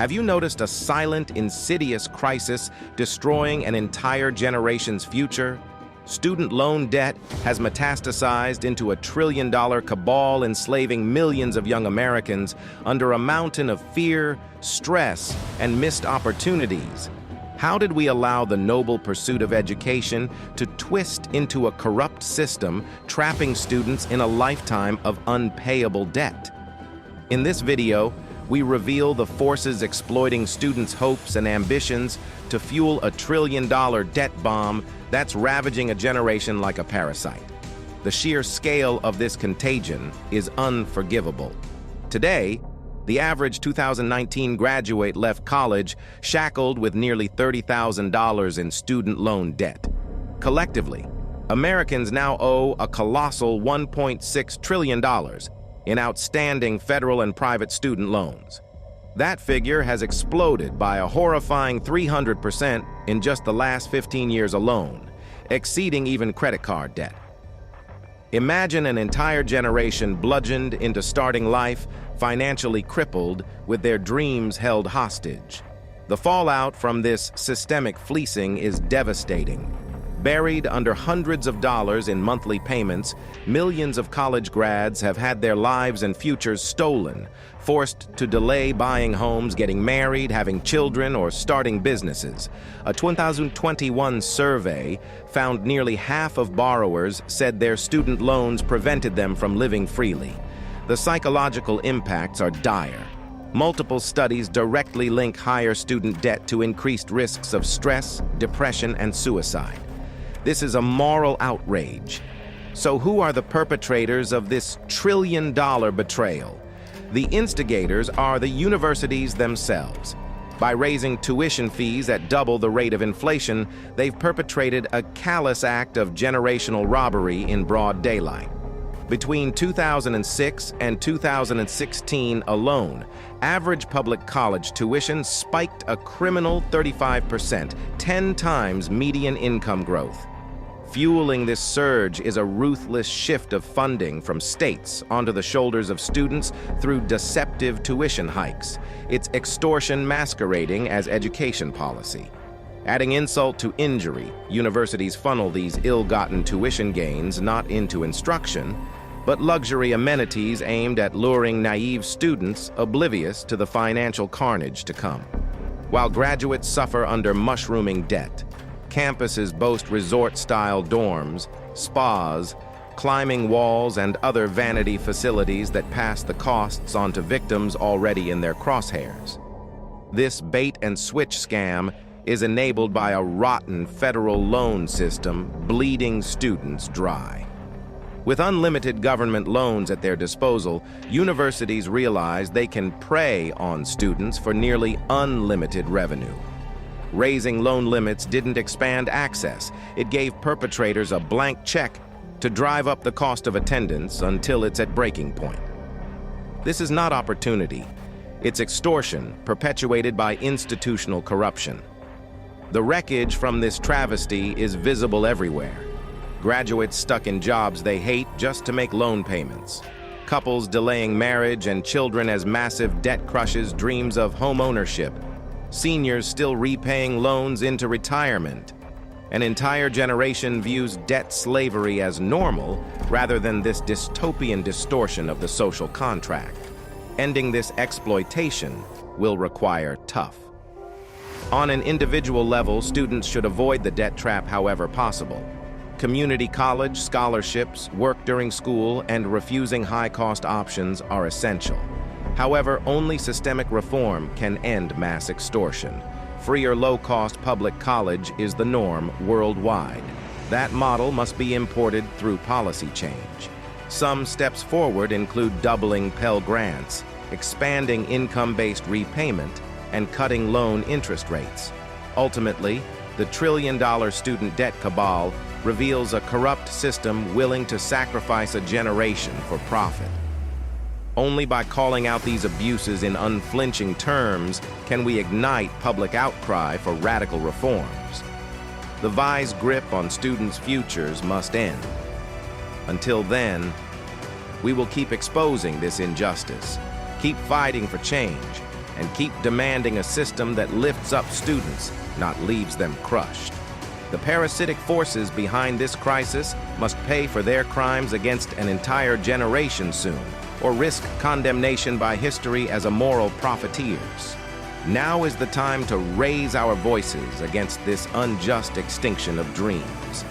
Have you noticed a silent, insidious crisis destroying an entire generation's future? Student loan debt has metastasized into a trillion-dollar cabal enslaving millions of young Americans under a mountain of fear, stress, and missed opportunities. How did we allow the noble pursuit of education to twist into a corrupt system, trapping students in a lifetime of unpayable debt? In this video, we reveal the forces exploiting students' hopes and ambitions to fuel a trillion-dollar debt bomb that's ravaging a generation like a parasite. The sheer scale of this contagion is unforgivable. Today, the average 2019 graduate left college shackled with nearly $30,000 in student loan debt. Collectively, Americans now owe a colossal $1.6 trillion in outstanding federal and private student loans. That figure has exploded by a horrifying 300% in just the last 15 years alone, exceeding even credit card debt. Imagine an entire generation bludgeoned into starting life, financially crippled, with their dreams held hostage. The fallout from this systemic fleecing is devastating. Buried under hundreds of dollars in monthly payments, millions of college grads have had their lives and futures stolen, forced to delay buying homes, getting married, having children, or starting businesses. A 2021 survey found nearly half of borrowers said their student loans prevented them from living freely. The psychological impacts are dire. Multiple studies directly link higher student debt to increased risks of stress, depression, and suicide. This is a moral outrage. So who are the perpetrators of this trillion-dollar betrayal? The instigators are the universities themselves. By raising tuition fees at double the rate of inflation, they've perpetrated a callous act of generational robbery in broad daylight. Between 2006 and 2016 alone, average public college tuition spiked a criminal 35%, 10 times median income growth. Fueling this surge is a ruthless shift of funding from states onto the shoulders of students through deceptive tuition hikes. It's extortion masquerading as education policy. Adding insult to injury, universities funnel these ill-gotten tuition gains not into instruction, but luxury amenities aimed at luring naive students oblivious to the financial carnage to come. While graduates suffer under mushrooming debt, campuses boast resort-style dorms, spas, climbing walls, and other vanity facilities that pass the costs on to victims already in their crosshairs. This bait-and-switch scam is enabled by a rotten federal loan system bleeding students dry. With unlimited government loans at their disposal, universities realize they can prey on students for nearly unlimited revenue. Raising loan limits didn't expand access. It gave perpetrators a blank check to drive up the cost of attendance until it's at breaking point. This is not opportunity. It's extortion perpetuated by institutional corruption. The wreckage from this travesty is visible everywhere. Graduates stuck in jobs they hate just to make loan payments. Couples delaying marriage and children as massive debt crushes dreams of home ownership. Seniors still repaying loans into retirement. An entire generation views debt slavery as normal rather than this dystopian distortion of the social contract. Ending this exploitation will require tough. On an individual level, students should avoid the debt trap however possible. Community college, scholarships, work during school, and refusing high-cost options are essential. However, only systemic reform can end mass extortion. Free or low-cost public college is the norm worldwide. That model must be imported through policy change. Some steps forward include doubling Pell Grants, expanding income-based repayment, and cutting loan interest rates. Ultimately, the trillion-dollar student debt cabal reveals a corrupt system willing to sacrifice a generation for profit. Only by calling out these abuses in unflinching terms can we ignite public outcry for radical reforms. The vise grip on students' futures must end. Until then, we will keep exposing this injustice, keep fighting for change, and keep demanding a system that lifts up students, not leaves them crushed. The parasitic forces behind this crisis must pay for their crimes against an entire generation soon, or risk condemnation by history as immoral profiteers. Now is the time to raise our voices against this unjust extinction of dreams.